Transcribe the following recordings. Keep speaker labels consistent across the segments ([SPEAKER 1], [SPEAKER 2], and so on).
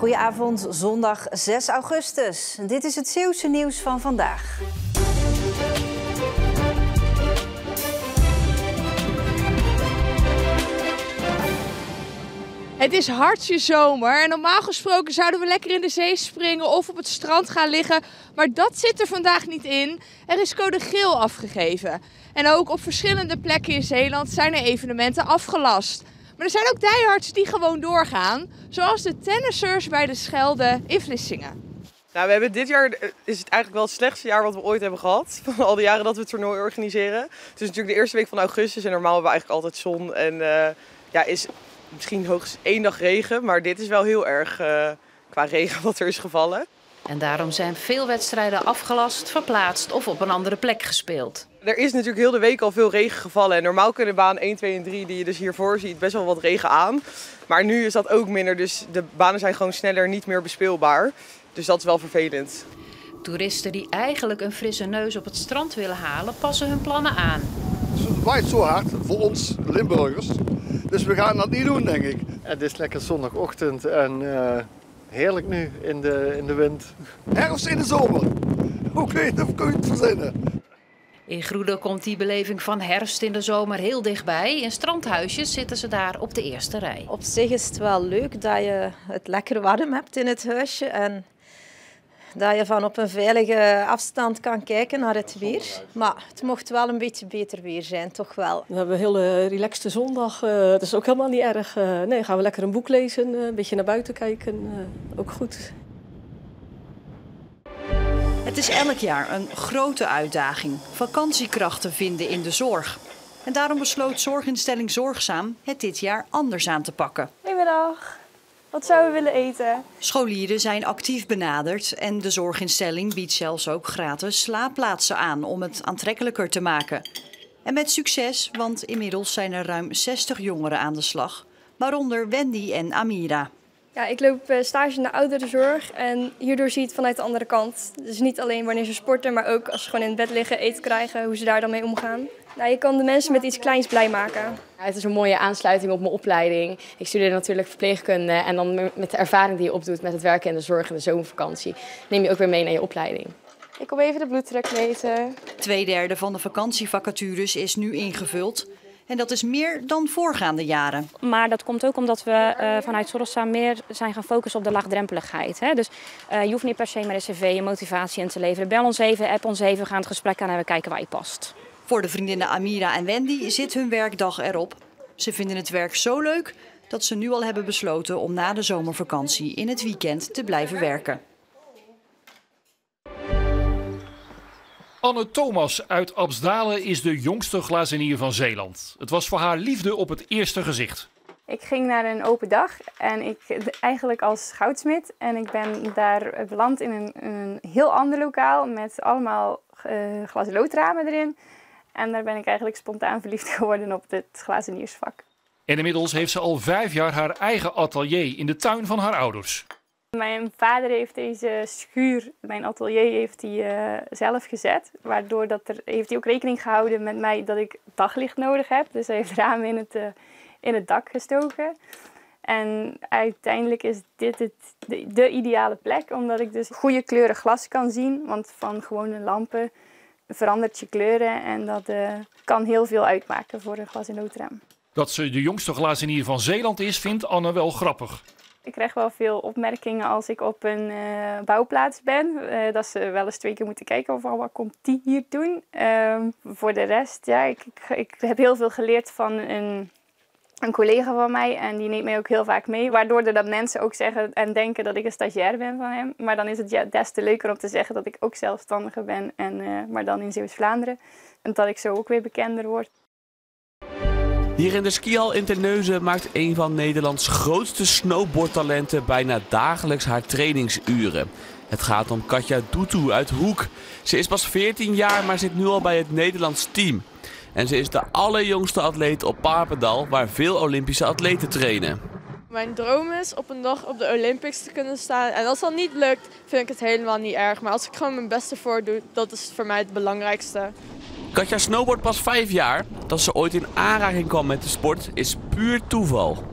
[SPEAKER 1] Goedenavond, zondag 6 augustus. Dit is het Zeeuwse nieuws van vandaag.
[SPEAKER 2] Het is hartje zomer en normaal gesproken zouden we lekker in de zee springen of op het strand gaan liggen. Maar dat zit er vandaag niet in. Er is code geel afgegeven. En ook op verschillende plekken in Zeeland zijn er evenementen afgelast. Maar er zijn ook diehards die gewoon doorgaan. Zoals de tennissers bij de Schelde in Vlissingen.
[SPEAKER 3] Nou, we hebben dit jaar is het eigenlijk wel het slechtste jaar wat we ooit hebben gehad. Van al die jaren dat we het toernooi organiseren. Het is natuurlijk de eerste week van augustus en normaal hebben we eigenlijk altijd zon. En is misschien hoogstens 1 dag regen, maar dit is wel heel erg qua regen wat er is gevallen.
[SPEAKER 4] En daarom zijn veel wedstrijden afgelast, verplaatst of op een andere plek gespeeld.
[SPEAKER 3] Er is natuurlijk heel de week al veel regen gevallen. En normaal kunnen baan 1, 2 en 3, die je dus hiervoor ziet, best wel wat regen aan. Maar nu is dat ook minder, dus de banen zijn gewoon sneller niet meer bespeelbaar. Dus dat is wel vervelend.
[SPEAKER 4] Toeristen die eigenlijk een frisse neus op het strand willen halen, passen hun plannen aan.
[SPEAKER 5] Het waait zo hard voor ons Limburgers, dus we gaan dat niet doen, denk ik.
[SPEAKER 6] Het is lekker zondagochtend en heerlijk nu in de wind.
[SPEAKER 5] Herfst in de zomer, hoe kun je het verzinnen?
[SPEAKER 4] In Groede komt die beleving van herfst in de zomer heel dichtbij. In strandhuisjes zitten ze daar op de eerste rij.
[SPEAKER 7] Op zich is het wel leuk dat je het lekker warm hebt in het huisje en dat je van op een veilige afstand kan kijken naar het weer. Maar het mocht wel een beetje beter weer zijn, toch wel.
[SPEAKER 8] We hebben een hele relaxte zondag. Dat is ook helemaal niet erg. Nee, gaan we lekker een boek lezen, een beetje naar buiten kijken. Ook goed.
[SPEAKER 9] Het is elk jaar een grote uitdaging. Vakantiekrachten vinden in de zorg. En daarom besloot zorginstelling Zorgzaam het dit jaar anders aan te pakken.
[SPEAKER 10] Goedemiddag. Wat zouden we willen eten?
[SPEAKER 9] Scholieren zijn actief benaderd en de zorginstelling biedt zelfs ook gratis slaapplaatsen aan om het aantrekkelijker te maken. En met succes, want inmiddels zijn er ruim 60 jongeren aan de slag, waaronder Wendy en Amira.
[SPEAKER 10] Ja, ik loop stage in de ouderenzorg en hierdoor zie je het vanuit de andere kant. Dus niet alleen wanneer ze sporten, maar ook als ze gewoon in bed liggen, eten krijgen, hoe ze daar dan mee omgaan. Nou, je kan de mensen met iets kleins blij maken.
[SPEAKER 11] Ja, het is een mooie aansluiting op mijn opleiding. Ik studeer natuurlijk verpleegkunde en dan met de ervaring die je opdoet met het werken in de zorg en de zomervakantie, neem je ook weer mee naar je opleiding.
[SPEAKER 10] Ik kom even de bloeddruk meten.
[SPEAKER 9] 2/3 van de vakantievacatures is nu ingevuld. En dat is meer dan voorgaande jaren.
[SPEAKER 12] Maar dat komt ook omdat we vanuit Zorgzaam meer zijn gaan focussen op de laagdrempeligheid. Hè? Dus je hoeft niet per se met een cv je motivatie in te leveren. Bel ons even, app ons even, we gaan het gesprek aan en we kijken waar je past.
[SPEAKER 9] Voor de vriendinnen Amira en Wendy zit hun werkdag erop. Ze vinden het werk zo leuk dat ze nu al hebben besloten om na de zomervakantie in het weekend te blijven werken.
[SPEAKER 13] Anne Thomas uit Absdalen is de jongste glazenier van Zeeland. Het was voor haar liefde op het eerste gezicht.
[SPEAKER 10] Ik ging naar een open dag en ik eigenlijk als goudsmid. En ik ben daar beland in een heel ander lokaal met allemaal glazen loodramen erin. En daar ben ik eigenlijk spontaan verliefd geworden op het glazeniersvak.
[SPEAKER 13] En inmiddels heeft ze al 5 jaar haar eigen atelier in de tuin van haar ouders.
[SPEAKER 10] Mijn vader heeft deze schuur, mijn atelier, heeft hij zelf gezet. Waardoor heeft hij ook rekening gehouden met mij dat ik daglicht nodig heb. Dus hij heeft ramen in het dak gestoken. En uiteindelijk is dit de ideale plek, omdat ik dus goede kleuren glas kan zien. Want van gewone lampen verandert je kleuren en dat kan heel veel uitmaken voor een glas- en loodraam.
[SPEAKER 13] Dat ze de jongste glazenier van Zeeland is, vindt Anne wel grappig.
[SPEAKER 10] Ik krijg wel veel opmerkingen als ik op een bouwplaats ben. Dat ze wel eens 2 keer moeten kijken van wat komt die hier doen. Voor de rest, ja, ik heb heel veel geleerd van een collega van mij. En die neemt mij ook heel vaak mee. Waardoor er dat mensen ook zeggen en denken dat ik een stagiair ben van hem. Maar dan is het des te leuker om te zeggen dat ik ook zelfstandige ben. Maar dan in Zeeuws-Vlaanderen. En dat ik zo ook weer bekender word.
[SPEAKER 14] Hier in de skihal in Terneuzen maakt een van Nederlands grootste snowboardtalenten bijna dagelijks haar trainingsuren. Het gaat om Katja Dutu uit Hoek. Ze is pas 14 jaar, maar zit nu al bij het Nederlands team. En ze is de allerjongste atleet op Papendal, waar veel Olympische atleten trainen.
[SPEAKER 2] Mijn droom is op een dag op de Olympics te kunnen staan. En als dat niet lukt, vind ik het helemaal niet erg. Maar als ik gewoon mijn beste voor doe, dat is voor mij het belangrijkste.
[SPEAKER 14] Katja snowboardt pas 5 jaar. Dat ze ooit in aanraking kwam met de sport is puur toeval.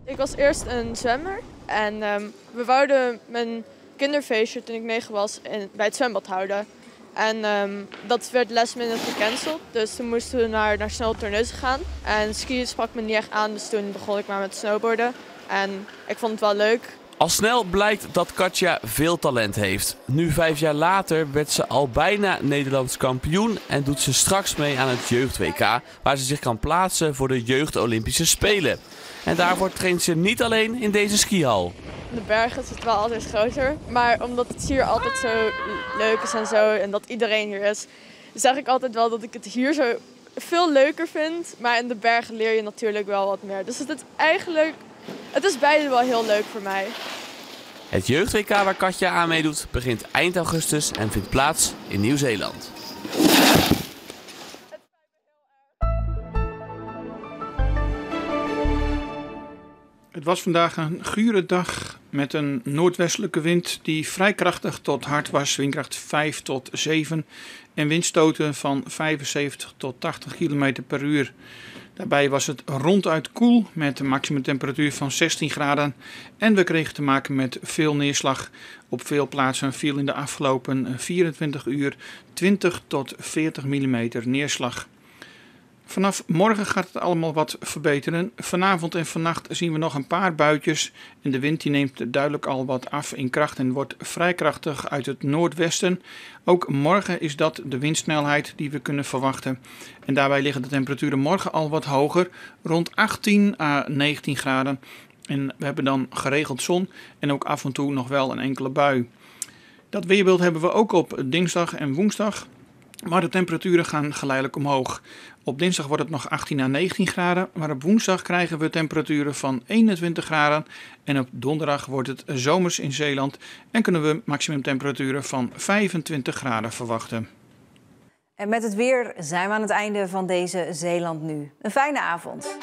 [SPEAKER 2] Ik was eerst een zwemmer En we wouden mijn kinderfeestje toen ik 9 was bij het zwembad houden. En dat werd last minute gecanceld. Dus toen moesten we naar Snelle Terneuzen gaan. En skiën sprak me niet echt aan, dus toen begon ik maar met snowboarden. En ik vond het wel leuk.
[SPEAKER 14] Al snel blijkt dat Katja veel talent heeft. Nu 5 jaar later werd ze al bijna Nederlands kampioen en doet ze straks mee aan het jeugd-WK, waar ze zich kan plaatsen voor de jeugd-Olympische Spelen. En daarvoor traint ze niet alleen in deze skihal.
[SPEAKER 2] De bergen is het wel altijd groter, maar omdat het hier altijd zo leuk is en zo en dat iedereen hier is, zeg ik altijd wel dat ik het hier zo veel leuker vind. Maar in de bergen leer je natuurlijk wel wat meer. Dus het is beide wel heel leuk voor mij.
[SPEAKER 14] Het jeugd-WK waar Katja aan meedoet begint eind augustus en vindt plaats in Nieuw-Zeeland.
[SPEAKER 15] Het was vandaag een gure dag met een noordwestelijke wind die vrij krachtig tot hard was, windkracht 5 tot 7 en windstoten van 75 tot 80 km per uur. Daarbij was het ronduit koel met een maximumtemperatuur van 16 graden en we kregen te maken met veel neerslag. Op veel plaatsen viel in de afgelopen 24 uur 20 tot 40 mm neerslag. Vanaf morgen gaat het allemaal wat verbeteren. Vanavond en vannacht zien we nog een paar buitjes en de wind die neemt duidelijk al wat af in kracht en wordt vrij krachtig uit het noordwesten. Ook morgen is dat de windsnelheid die we kunnen verwachten. En daarbij liggen de temperaturen morgen al wat hoger, rond 18 à 19 graden. En we hebben dan geregeld zon en ook af en toe nog wel een enkele bui. Dat weerbeeld hebben we ook op dinsdag en woensdag. Maar de temperaturen gaan geleidelijk omhoog. Op dinsdag wordt het nog 18 à 19 graden, maar op woensdag krijgen we temperaturen van 21 graden. En op donderdag wordt het zomers in Zeeland en kunnen we maximumtemperaturen van 25 graden verwachten.
[SPEAKER 1] En met het weer zijn we aan het einde van deze Zeeland Nu. Een fijne avond.